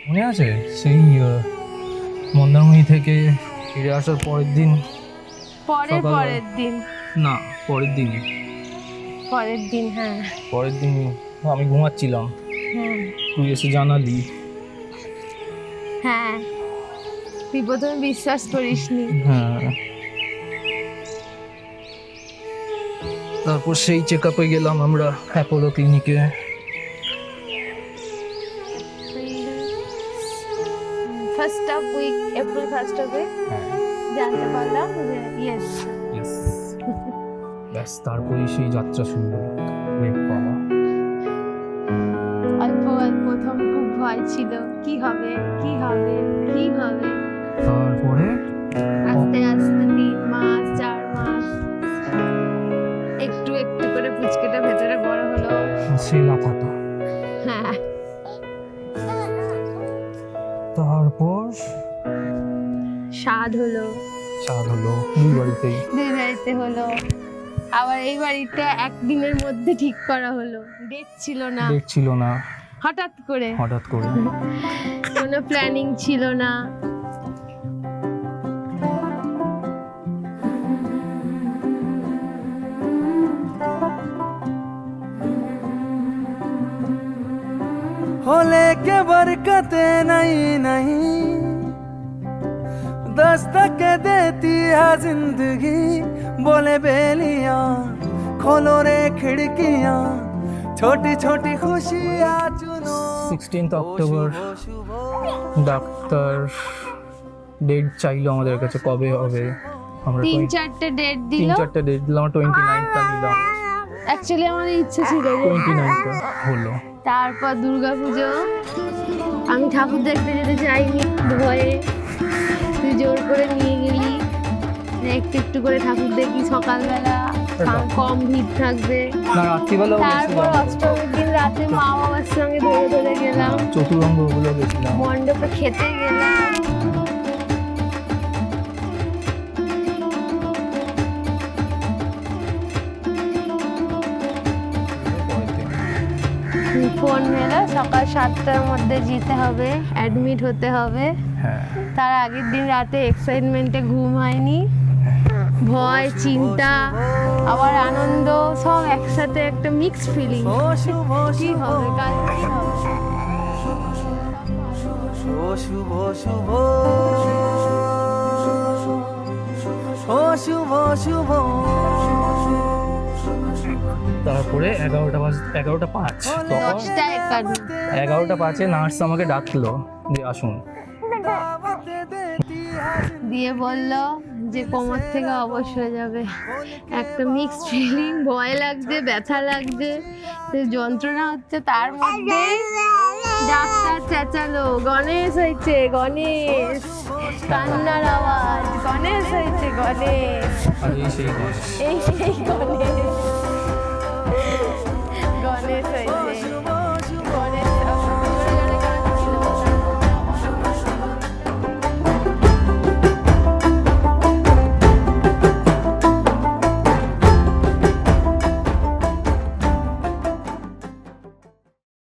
মনে আছে সেই মন্দারমণি থেকে ফিরে আসার পরের দিন? পরের দিন না, পরের দিন। হ্যাঁ পরের দিন আমি ঘুমাচ্ছিলাম, হ্যাঁ তুই এসে জানালি। হ্যাঁ, তুই প্রথমে বিশ্বাস করিসনি। হ্যাঁ, তারপর সেই চেক আপে গেলাম আমরা অ্যাপোলো ক্লিনিকে। First of week, April first অফে জানতে পারলাম যে ইয়েস। ব্যাস, তারপরেই সেই যাত্রা শুরু হলো। রে বাবা, অল্প প্রথম খুব ভয় ছিল, কি হবে। তারপরে আস্তে আস্তে 3 মাস 4 মাস একটু একটু করে পুচকেটা ভেতরে বড় হলো। সেই লাফাটা। হ্যাঁ, তারপর স্বাদ হলো দুই বাড়িতেই। দুই বাড়িতে হলো। আবার এই বাড়িতে একদিনের মধ্যে ঠিক করা হলো, ডেট ছিল না, হঠাৎ করে কোনো প্ল্যানিং ছিল না। होले के बरकते नहीं दस्तक देती है जिंदगी बोले बेलियां खोलो रे खिड़कियां छोटी छोटी खुशियां चुनो 16th অক্টোবর ডাক্তার ডেট চাইলো আমাদের কাছে, কবে হবে। আমরা 3-4টে ডেট দিল। 3-4টে ডেট দিলাম, 29টা নিলাম। অ্যাকচুয়ালি আমাদের ইচ্ছে ছিল যে 29টা হলো। তারপর দুর্গাপুজো, আমি ঠাকুর দেখতে যেতে চাইনি ভয়ে, তুই জোর করে নিয়ে গেলি যে একটু একটু করে ঠাকুর দেখি, সকালবেলা কম ভিড় থাকবে। না, রাত্রিবেলাও তারপর গেছিলাম, অষ্টমীর দিন রাতে মা বাবার সঙ্গে ধরে ধরে গেলাম, চতুরঙ্গ ওগুলো গেছিলাম। মণ্ডপে খেতে গেলাম। ফোন এলো সকাল 7টার মধ্যে যেতে হবে, অ্যাডমিট হতে হবে। হ্যাঁ, তার আগের দিন রাতে এক্সাইটমেন্টে ঘুম হয়নি, ভয় চিন্তা আবার আনন্দ সব একসাথে, একটা মিক্স ফিলিং। ओ शुभ কি হবে কাল কি হবে। ओ शुभ शुभ ओ शुभ शुभ তারপরে 11:05 তখন 10টা 51 11:05 নার্স আমাকে ডাকলো যে আসুন। দিয়ে বলল যে কোমর থেকে অবশ হয়ে যাবে। একটা মিক্সড ফিলিং, ভয় লাগছে, ব্যথা লাগছে, তো যন্ত্রণা হচ্ছে। তার মধ্যে ডাক্তার চেঁচালো, গণেশ হয়েছে, গণেশ, কান্নার আওয়াজ, গণেশ হয়েছে, গণেশ, আর এই সেই গণেশ। এই সেই গণেশ, গণেশ হয়েছে।